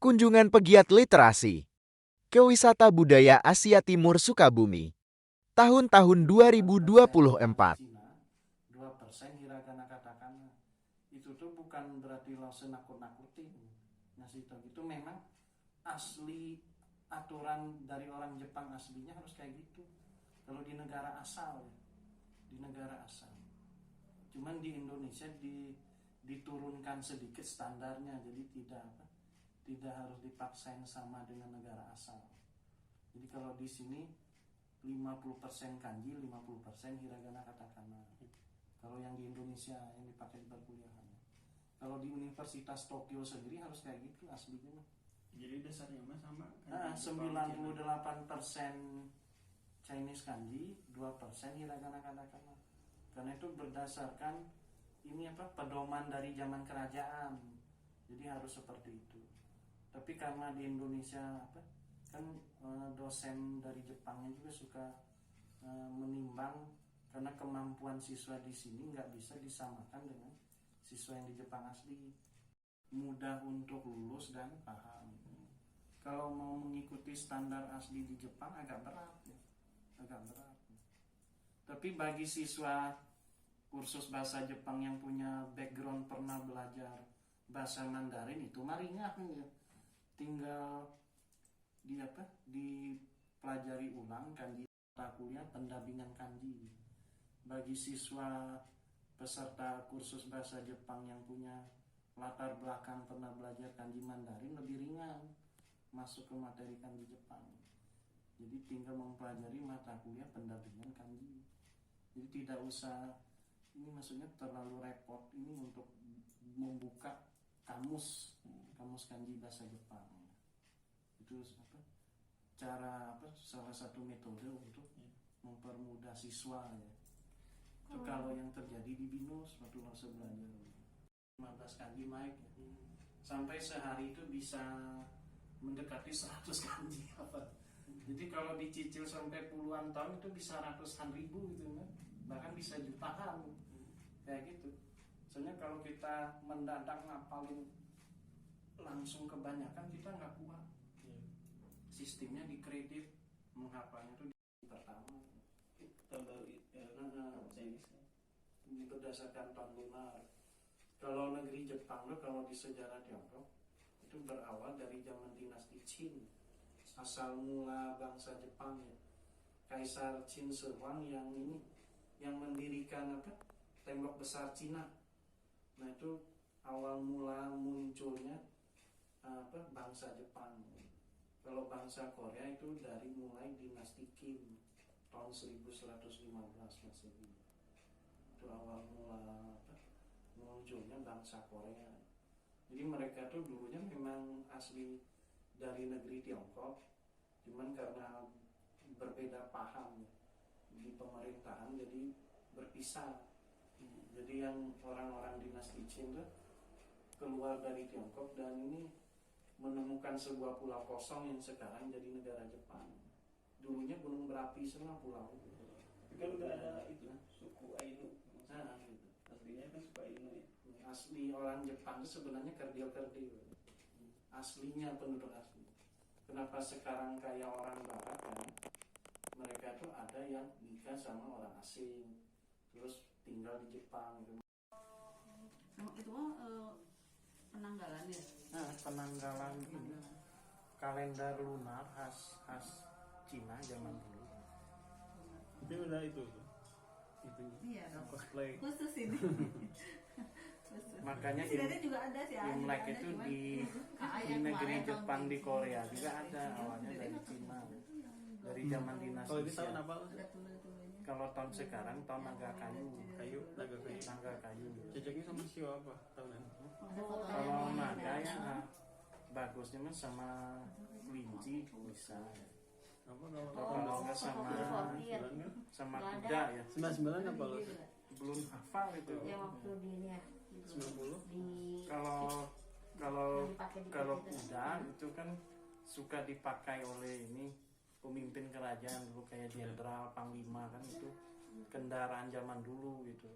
Kunjungan pegiat literasi ke wisata budaya Asia Timur Sukabumi tahun-tahun 2024. Cina 2% hiragana katakana. Itu tuh bukan berarti langsung nakut-nakutin. Ngasih tau itu memang asli aturan dari orang Jepang aslinya harus kayak gitu. Kalau di negara asal ya. Di negara asal. Cuman di Indonesia diturunkan sedikit standarnya, jadi tidak harus dipaksain sama dengan negara asal. Jadi kalau di sini 50% kanji, 50% hiragana katakana. Kalau yang di Indonesia yang dipakai di perkuliahan. Kalau di Universitas Tokyo sendiri harus kayak gitu aslinya. Jadi dasarnya mah sama. 98% Chinese kanji, 2% hiragana katakana. Karena itu berdasarkan pedoman dari zaman kerajaan. Jadi harus seperti itu. Tapi karena di Indonesia kan dosen dari Jepangnya juga suka menimbang, karena kemampuan siswa di sini nggak bisa disamakan dengan siswa yang di Jepang asli. Mudah untuk lulus dan paham. Kalau mau mengikuti standar asli di Jepang agak berat ya. Tapi bagi siswa kursus bahasa Jepang yang punya background pernah belajar bahasa Mandarin itu mah ringan ya. Tinggal dipelajari ulang kanji kuliah pendampingan kanji. Bagi siswa peserta kursus bahasa Jepang yang punya latar belakang pernah belajar kanji Mandarin lebih ringan masuk ke materi kanji Jepang. Jadi tinggal mempelajari mata kuliah pendampingan kanji. Jadi tidak usah terlalu repot ini untuk membuka kamus kanji bahasa Jepang. Itu salah satu metode untuk mempermudah siswa ya. Itu kalau yang terjadi di BINUS waktu masa belajar 15 kanji naik ya. Sampai sehari itu bisa mendekati 100 kanji Jadi kalau dicicil sampai puluhan tahun itu bisa ratusan ribu gitu kan. Bahkan bisa jutaan kayak gitu. Soalnya kalau kita mendadak ngapalin langsung kebanyakan kita nggak kuat. Sistemnya dikredit menghafalnya tuh di pertama. Tahun baru Chinese kan. Ini berdasarkan tahun lunar. Kalau negeri Jepang tuh kalau di sejarah Tiongkok itu berawal dari zaman dinasti Qin. Asal mula bangsa Jepang ya. Kaisar Qin Shi Huang yang mendirikan tembok besar Cina. Nah itu awal mula munculnya bangsa Jepang. Kalau bangsa Korea itu dari mulai dinasti Qin tahun 1115 Masehi. Itu awal mula munculnya bangsa Korea. Jadi mereka tuh dulunya memang asli dari negeri Tiongkok, cuman karena berbeda paham di pemerintahan jadi berpisah. Jadi yang orang-orang dinasti Qin tuh keluar dari Tiongkok dan ini menemukan sebuah pulau kosong yang sekarang jadi negara Jepang. Dulunya gunung berapi semua pulau. Tapi kan udah ada itu suku Ainu. Gitu. Aslinya kan suku Ainu ya. Asli orang Jepang itu sebenarnya kerdil-kerdil. Aslinya penduduk asli. Kenapa sekarang kayak orang Barat kan? Mereka tuh ada yang nikah sama orang asing, terus tinggal di Jepang gitu. Itu penanggalan ya? Penanggalan ini kalender lunar khas Cina zaman dulu. Itu udah itu. Iya. Cosplay. Khusus ini. Makanya juga ada sih. Imlek itu di negeri Jepang di Korea juga ada awalnya dari Cina. Dari zaman dinasti. Kalau ini tahun apa? Kalau tahun sekarang tahun naga kayu. Naga kayu. Cocoknya sama siwa apa tahunnya? Kalau naga ya bagusnya mah sama kelinci bisa. Kalau nggak sama kuda ya. 99 apa lo? Belum hafal itu. Ya waktu di ini ya. 90. Kalau kuda itu kan suka dipakai oleh ini pemimpin kerajaan dulu kayak jenderal, panglima kan itu kendaraan zaman dulu gitu.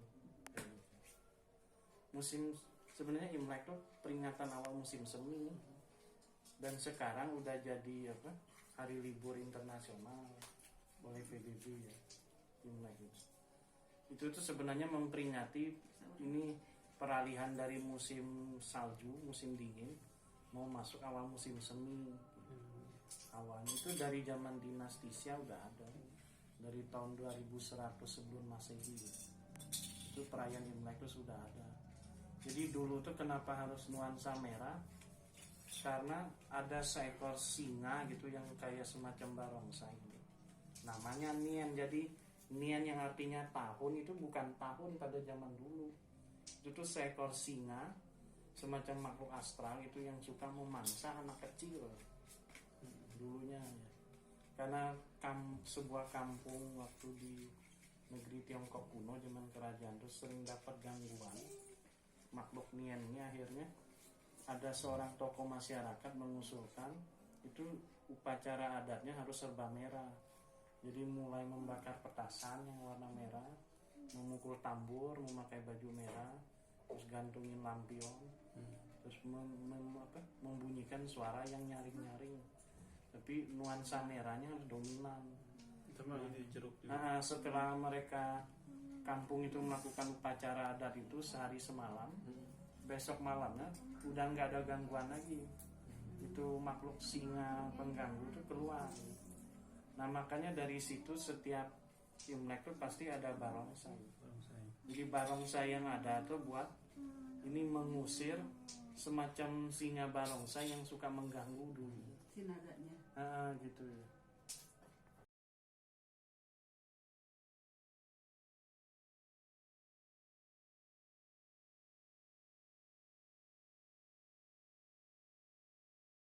Musim sebenarnya Imlek tuh peringatan awal musim semi. Dan sekarang udah jadi apa, hari libur internasional oleh PBB ya, Imlek itu tuh sebenarnya memperingati ini peralihan dari musim salju, musim dingin mau masuk awal musim semi. Awalnya itu dari zaman dinasti Xia udah ada, dari tahun 2100 sebelum Masehi itu perayaan Imlek itu sudah ada. Jadi dulu tuh kenapa harus nuansa merah, karena ada seekor singa gitu yang kayak semacam barongsai gitu. Namanya Nian. Jadi Nian yang artinya tahun itu bukan tahun pada zaman dulu, itu tuh seekor singa semacam makhluk astral itu yang suka memangsa anak kecil dulunya ya. Karena sebuah kampung waktu di negeri Tiongkok kuno zaman kerajaan itu sering dapat gangguan makhluk Nian ini. Akhirnya ada seorang tokoh masyarakat mengusulkan itu upacara adatnya harus serba merah. Jadi mulai membakar petasan yang warna merah, memukul tambur, memakai baju merah, terus gantungin lampion, terus membunyikan suara yang nyaring-nyaring. Tapi nuansa merahnya harus dominan. Sama ini jeruk juga. Nah, setelah mereka kampung itu melakukan upacara adat itu sehari semalam, besok malamnya udah nggak ada gangguan lagi. Itu makhluk singa pengganggu itu keluar. Nah makanya dari situ setiap Imlek itu pasti ada barongsai. Jadi barongsai yang ada tuh buat ini mengusir semacam singa barongsai yang suka mengganggu dulu. Si naganya. Gitu ya.